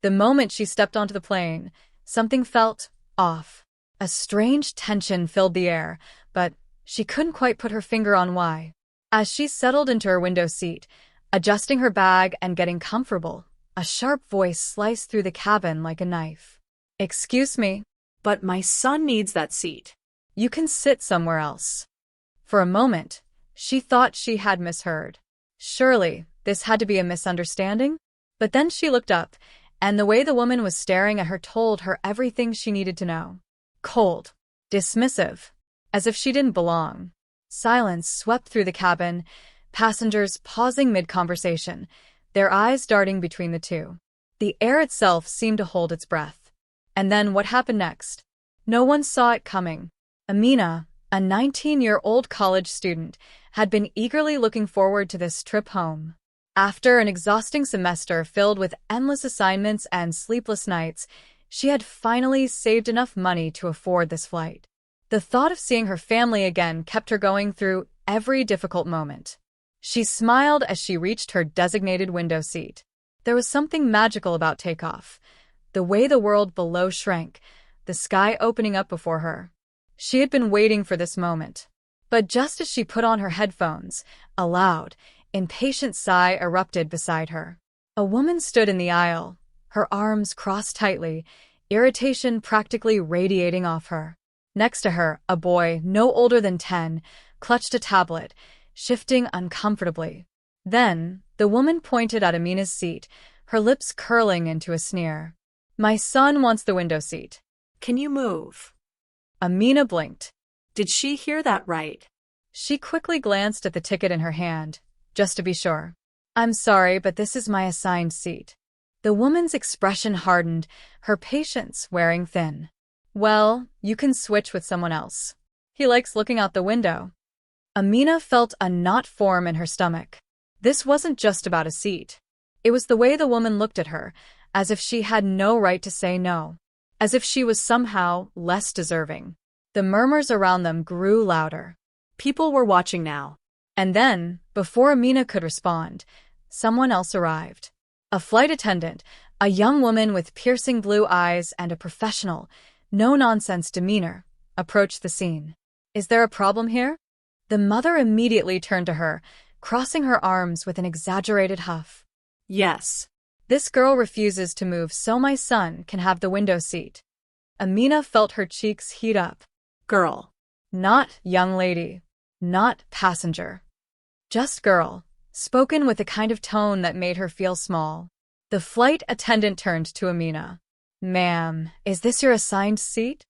The moment she stepped onto the plane, something felt off. A strange tension filled the air, but she couldn't quite put her finger on why. As she settled into her window seat, adjusting her bag and getting comfortable, a sharp voice sliced through the cabin like a knife. "Excuse me, But my son needs that seat. you can sit somewhere else." For a moment, she thought she had misheard. Surely, this had to be a misunderstanding? But then she looked up, and the way the woman was staring at her told her everything she needed to know. Cold, dismissive, as if she didn't belong. Silence swept through the cabin, passengers pausing mid-conversation, their eyes darting between the two. The air itself seemed to hold its breath. And then what happened next? No one saw it coming. Amina, a 19-year-old college student, had been eagerly looking forward to this trip home. After an exhausting semester filled with endless assignments and sleepless nights, she had finally saved enough money to afford this flight. The thought of seeing her family again kept her going through every difficult moment. She smiled as she reached her designated window seat. There was something magical about takeoff. The way the world below shrank, the sky opening up before her. She had been waiting for this moment. But just as she put on her headphones, a loud, impatient sigh erupted beside her. A woman stood in the aisle, her arms crossed tightly, irritation practically radiating off her. Next to her, a boy, no older than 10, clutched a tablet, shifting uncomfortably. Then, the woman pointed at Amina's seat, her lips curling into a sneer. "My son wants the window seat." Can you move? Amina blinked. Did she hear that right? She quickly glanced at the ticket in her hand, just to be sure. "I'm sorry, but this is my assigned seat." The woman's expression hardened, her patience wearing thin. "Well, you can switch with someone else. He likes looking out the window." Amina felt a knot form in her stomach. This wasn't just about a seat. It was the way the woman looked at her, as if she had no right to say no. As if she was somehow less deserving. The murmurs around them grew louder. People were watching now. And then, before Amina could respond, someone else arrived. A flight attendant, a young woman with piercing blue eyes and a professional, no-nonsense demeanor, approached the scene. "Is there a problem here?" The mother immediately turned to her, crossing her arms with an exaggerated huff. Yes. "This girl refuses to move so my son can have the window seat." Amina felt her cheeks heat up. Girl. Not young lady. Not passenger. Just girl, spoken with a kind of tone that made her feel small. The flight attendant turned to Amina. "Ma'am, is this your assigned seat?"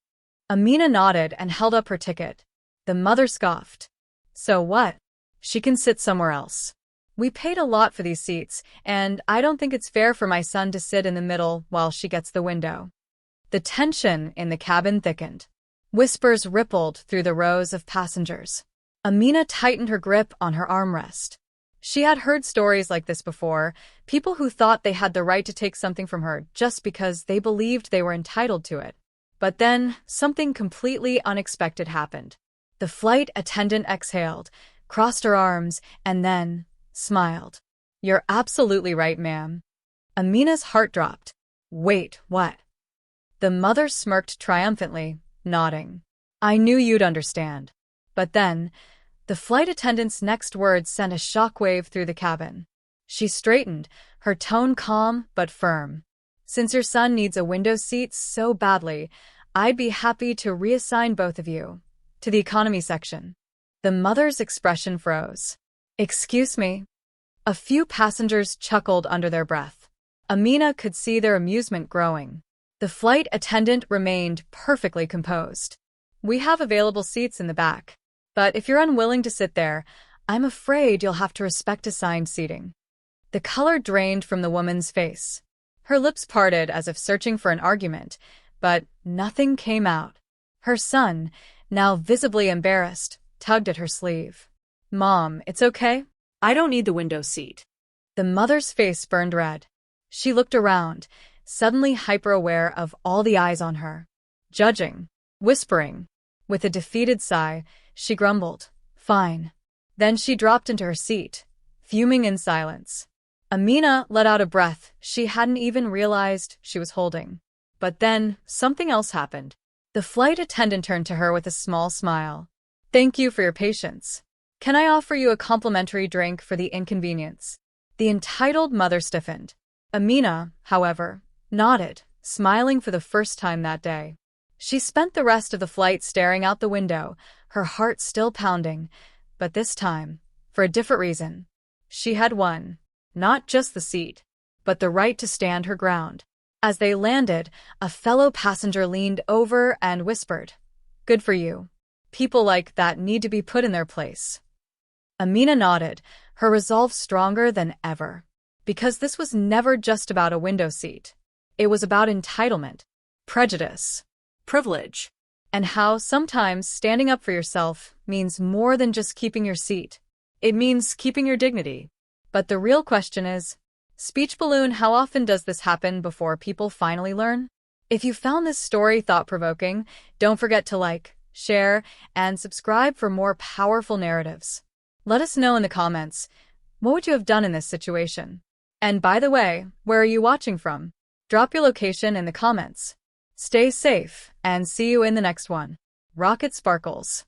Amina nodded and held up her ticket. The mother scoffed. "So what? She can sit somewhere else. We paid a lot for these seats, and I don't think it's fair for my son to sit in the middle while she gets the window." The tension in the cabin thickened. Whispers rippled through the rows of passengers. Amina tightened her grip on her armrest. She had heard stories like this before, people who thought they had the right to take something from her just because they believed they were entitled to it. But then, something completely unexpected happened. The flight attendant exhaled, crossed her arms, and then smiled. "You're absolutely right, ma'am." Amina's heart dropped. "Wait, what?" The mother smirked triumphantly, nodding. "I knew you'd understand." But then, the flight attendant's next words sent a shockwave through the cabin. She straightened, her tone calm but firm. "Since your son needs a window seat so badly, I'd be happy to reassign both of you to the economy section." The mother's expression froze. "Excuse me." A few passengers chuckled under their breath. Amina could see their amusement growing. The flight attendant remained perfectly composed. "We have available seats in the back. But if you're unwilling to sit there, I'm afraid you'll have to respect assigned seating." The color drained from the woman's face. Her lips parted as if searching for an argument, but nothing came out. Her son, now visibly embarrassed, tugged at her sleeve. "Mom, it's okay?" I don't need the window seat. The mother's face burned red. She looked around, suddenly hyper-aware of all the eyes on her. Judging, whispering. With a defeated sigh, she grumbled, "Fine." Then she dropped into her seat, fuming in silence. Amina let out a breath she hadn't even realized she was holding. But then, something else happened. The flight attendant turned to her with a small smile. "Thank you for your patience. Can I offer you a complimentary drink for the inconvenience?" The entitled mother stiffened. Amina, however, nodded, smiling for the first time that day. She spent the rest of the flight staring out the window, her heart still pounding, but this time, for a different reason. She had won. Not just the seat, but the right to stand her ground. As they landed, a fellow passenger leaned over and whispered, "Good for you. People like that need to be put in their place." Amina nodded, her resolve stronger than ever. Because this was never just about a window seat. It was about entitlement, prejudice, Privilege. and how sometimes standing up for yourself means more than just keeping your seat. It means keeping your dignity. But the real question is, speech balloon, how often does this happen before people finally learn? If you found this story thought-provoking, don't forget to like, share, and subscribe for more powerful narratives. Let us know in the comments, what would you have done in this situation? And by the way, where are you watching from? Drop your location in the comments. Stay safe, and see you in the next one. Rocket Sparkles.